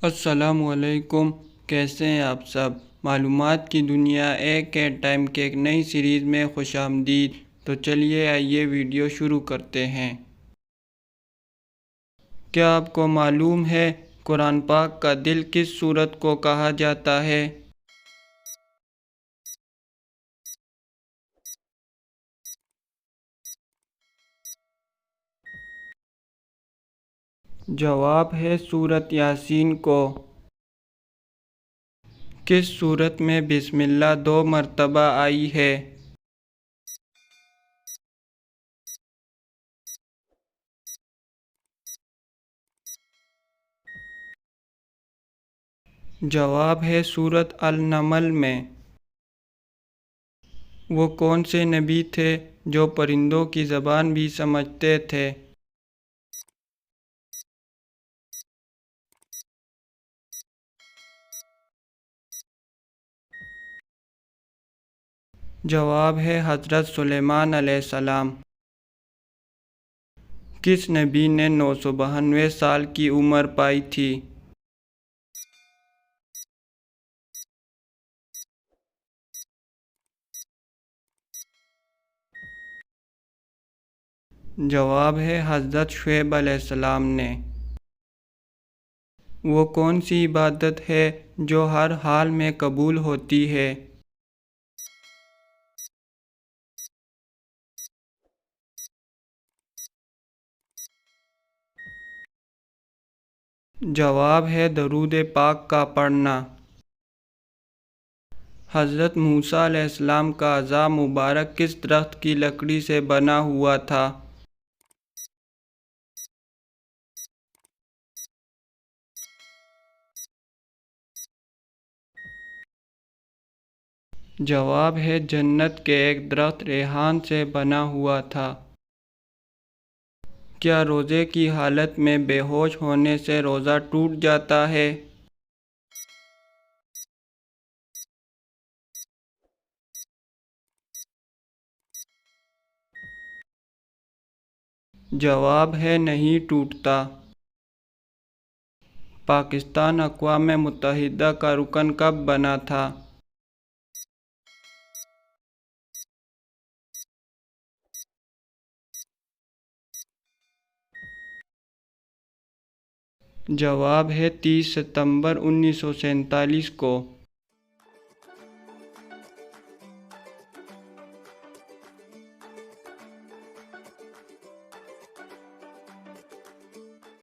السلام علیکم، کیسے ہیں آپ سب؟ معلومات کی دنیا ایک ٹائم کے ایک نئی سیریز میں خوش آمدید۔ تو چلیے آئیے ویڈیو شروع کرتے ہیں۔ کیا آپ کو معلوم ہے قرآن پاک کا دل کس سورت کو کہا جاتا ہے؟ جواب ہے سورت یاسین کو۔ کس سورت میں بسم اللہ 2 مرتبہ آئی ہے؟ جواب ہے سورت النمل میں۔ وہ کون سے نبی تھے جو پرندوں کی زبان بھی سمجھتے تھے؟ جواب ہے حضرت سلیمان علیہ السلام۔ کس نبی نے 992 سال کی عمر پائی تھی؟ جواب ہے حضرت شعیب علیہ السلام نے۔ وہ کون سی عبادت ہے جو ہر حال میں قبول ہوتی ہے؟ جواب ہے درود پاک کا پڑھنا۔ حضرت موسیٰ علیہ السلام کا عصا مبارک کس درخت کی لکڑی سے بنا ہوا تھا؟ جواب ہے جنت کے ایک درخت ریحان سے بنا ہوا تھا۔ کیا روزے کی حالت میں بے ہوش ہونے سے روزہ ٹوٹ جاتا ہے؟ جواب ہے نہیں ٹوٹتا۔ پاکستان اقوام متحدہ کا رکن کب بنا تھا؟ جواب ہے 30 ستمبر 1947 کو۔